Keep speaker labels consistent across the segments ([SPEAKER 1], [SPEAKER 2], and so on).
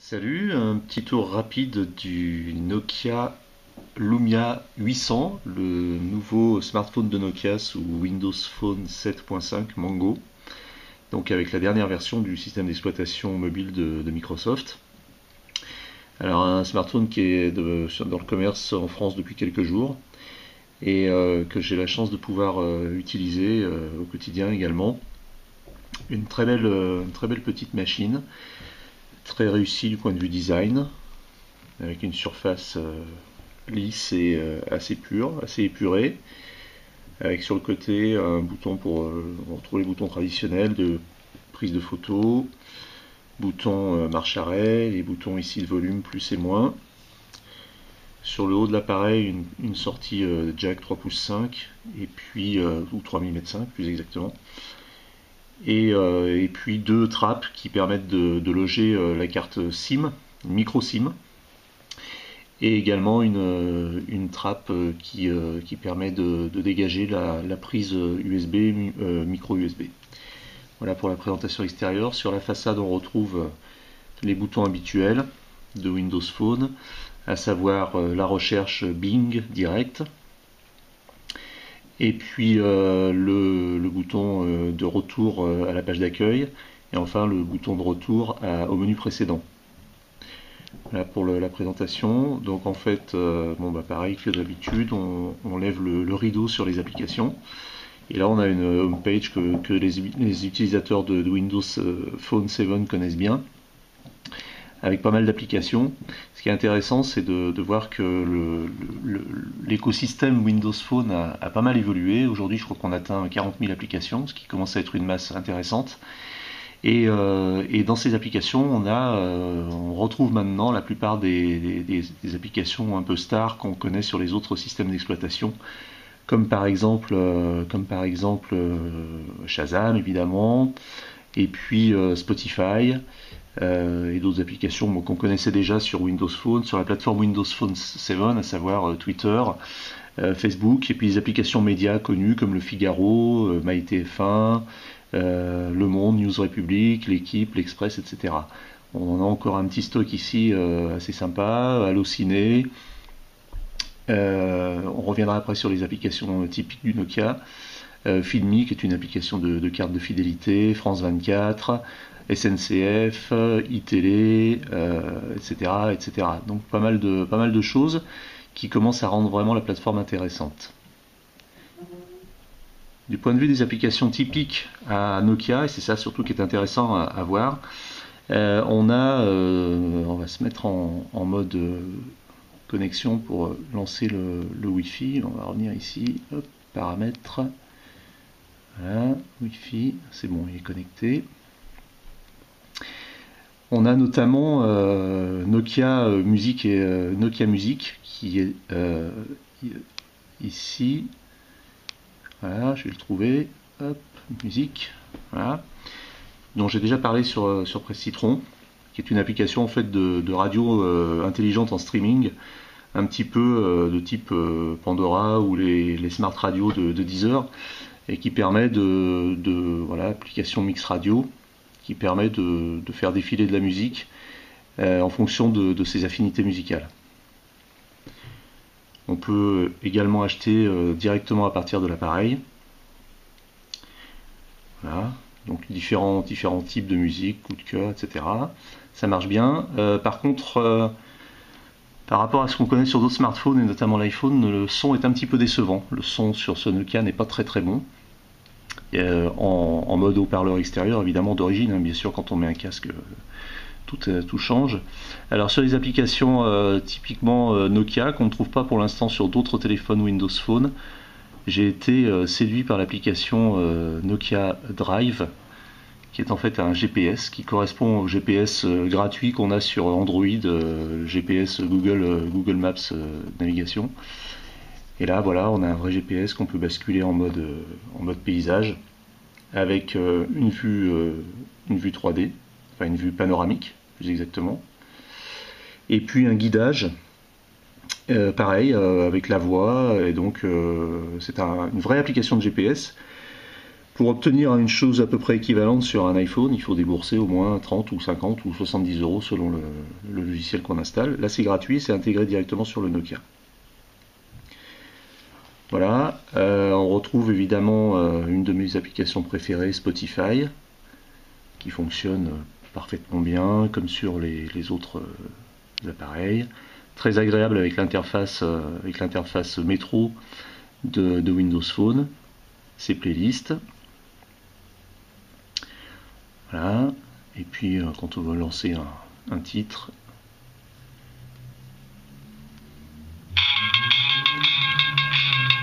[SPEAKER 1] Salut, un petit tour rapide du Nokia Lumia 800, le nouveau smartphone de Nokia sous Windows Phone 7.5 Mango, donc avec la dernière version du système d'exploitation mobile de Microsoft. Alors un smartphone qui est dans le commerce en France depuis quelques jours et que j'ai la chance de pouvoir utiliser au quotidien également. Une très belle petite machine, très réussie du point de vue design, avec une surface lisse et assez pure, assez épurée, avec sur le côté un bouton pour on retrouve les boutons traditionnels de prise de photo, bouton marche-arrêt, les boutons ici de volume plus et moins. Sur le haut de l'appareil, une sortie jack 3 pouces 5 et puis ou 3 mm 5 plus exactement. Et puis deux trappes qui permettent de loger la carte SIM, micro SIM, et également une trappe qui permet de dégager la prise USB, micro USB. Voilà pour la présentation extérieure. Sur la façade, on retrouve les boutons habituels de Windows Phone, à savoir la recherche Bing direct, et puis le bouton de retour à la page d'accueil, et enfin le bouton de retour au menu précédent. Voilà pour la présentation. Donc en fait, pareil que d'habitude, on lève le rideau sur les applications. Et là, on a une home page que les utilisateurs de Windows Phone 7 connaissent bien, avec pas mal d'applications. Ce qui est intéressant, c'est de voir que l'écosystème Windows Phone a pas mal évolué. Aujourd'hui, je crois qu'on atteint 40 000 applications, ce qui commence à être une masse intéressante. Et dans ces applications, on retrouve maintenant la plupart des applications un peu stars qu'on connaît sur les autres systèmes d'exploitation, comme par exemple Shazam évidemment, et puis Spotify, et d'autres applications qu'on connaissait déjà sur Windows Phone, sur la plateforme Windows Phone 7, à savoir Twitter, Facebook, et puis des applications médias connues comme le Figaro, MyTF1, Le Monde, News Republic, L'Équipe, L'Express, etc. On en a encore un petit stock ici assez sympa, Allociné. On reviendra après sur les applications typiques du Nokia. Filmi, qui est une application de carte de fidélité, France 24, SNCF, iTélé, etc., etc. Donc pas mal de choses qui commencent à rendre vraiment la plateforme intéressante. Du point de vue des applications typiques à Nokia, et c'est ça surtout qui est intéressant à voir, on va se mettre en mode connexion pour lancer le Wi-Fi. On va revenir ici, hop, paramètres, voilà, Wi-Fi, c'est bon, il est connecté. On a notamment Nokia Music et Nokia Music qui est ici. Voilà, je vais le trouver. Hop, musique. Voilà. Dont j'ai déjà parlé sur Presse Citron, qui est une application en fait de radio intelligente en streaming, un petit peu de type Pandora ou les smart radios de Deezer, et qui permet voilà, application mix radio, qui permet de faire défiler de la musique en fonction de ses affinités musicales. On peut également acheter directement à partir de l'appareil. Voilà, donc différents types de musique, coup de cœur, etc. Ça marche bien. Par contre, par rapport à ce qu'on connaît sur d'autres smartphones, et notamment l'iPhone, le son est un petit peu décevant. Le son sur ce Nokia n'est pas très très bon. En mode haut-parleur extérieur, évidemment d'origine, hein, bien sûr, quand on met un casque, tout change. Alors sur les applications typiquement Nokia, qu'on ne trouve pas pour l'instant sur d'autres téléphones Windows Phone, j'ai été séduit par l'application Nokia Drive, qui est en fait un GPS qui correspond au GPS gratuit qu'on a sur Android, GPS Google Maps navigation. Et là, voilà, on a un vrai GPS qu'on peut basculer en mode paysage, avec une vue 3D, enfin une vue panoramique, plus exactement. Et puis un guidage, pareil, avec la voix, et donc c'est une vraie application de GPS. Pour obtenir une chose à peu près équivalente sur un iPhone, il faut débourser au moins 30 ou 50 ou 70 euros selon le logiciel qu'on installe. Là, c'est gratuit, c'est intégré directement sur le Nokia. Voilà, on retrouve évidemment une de mes applications préférées, Spotify, qui fonctionne parfaitement bien, comme sur les autres appareils. Très agréable avec l'interface métro de Windows Phone, ses playlists. Voilà, et puis quand on veut lancer un titre,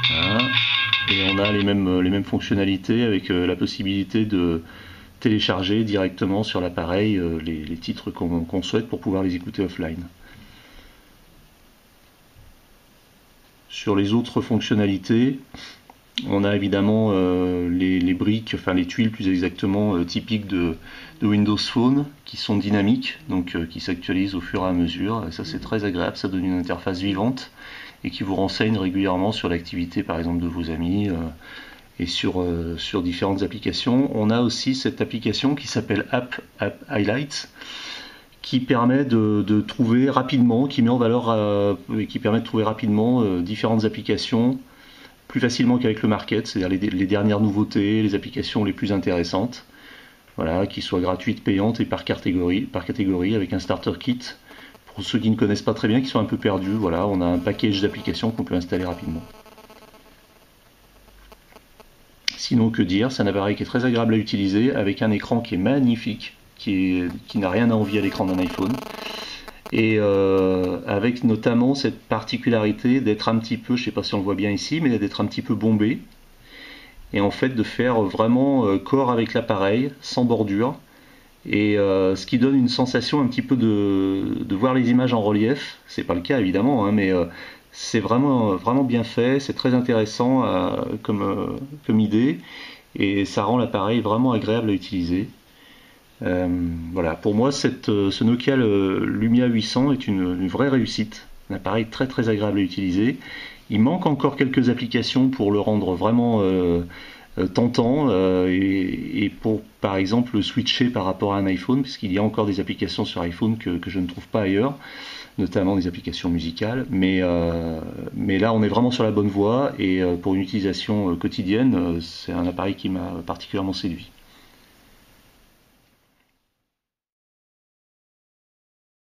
[SPEAKER 1] voilà. Et on a les mêmes fonctionnalités avec la possibilité de télécharger directement sur l'appareil les titres qu'on souhaite pour pouvoir les écouter offline. Sur les autres fonctionnalités, on a évidemment les briques, enfin les tuiles plus exactement typiques de Windows Phone qui sont dynamiques, donc qui s'actualisent au fur et à mesure. Et ça c'est très agréable, ça donne une interface vivante et qui vous renseigne régulièrement sur l'activité par exemple de vos amis et sur différentes applications. On a aussi cette application qui s'appelle App Highlights qui permet de trouver rapidement, qui met en valeur qui permet de trouver rapidement différentes applications plus facilement qu'avec le market, c'est-à-dire les dernières nouveautés, les applications les plus intéressantes, voilà, qui soient gratuites, payantes et par catégorie avec un starter kit. Pour ceux qui ne connaissent pas très bien, qui sont un peu perdus, voilà, on a un package d'applications qu'on peut installer rapidement. Sinon, que dire, c'est un appareil qui est très agréable à utiliser, avec un écran qui est magnifique, qui n'a rien à envier à l'écran d'un iPhone. Et avec notamment cette particularité d'être un petit peu, je ne sais pas si on le voit bien ici, mais d'être un petit peu bombé. Et en fait de faire vraiment corps avec l'appareil, sans bordure. Et ce qui donne une sensation un petit peu de voir les images en relief. C'est pas le cas évidemment, hein, mais c'est vraiment bien fait, c'est très intéressant comme idée. Et ça rend l'appareil vraiment agréable à utiliser. Voilà, pour moi, ce Nokia Lumia 800 est une vraie réussite, un appareil très très agréable à utiliser. Il manque encore quelques applications pour le rendre vraiment tentant et pour par exemple le switcher par rapport à un iPhone, puisqu'il y a encore des applications sur iPhone que je ne trouve pas ailleurs, notamment des applications musicales. Mais là, on est vraiment sur la bonne voie et pour une utilisation quotidienne, c'est un appareil qui m'a particulièrement séduit.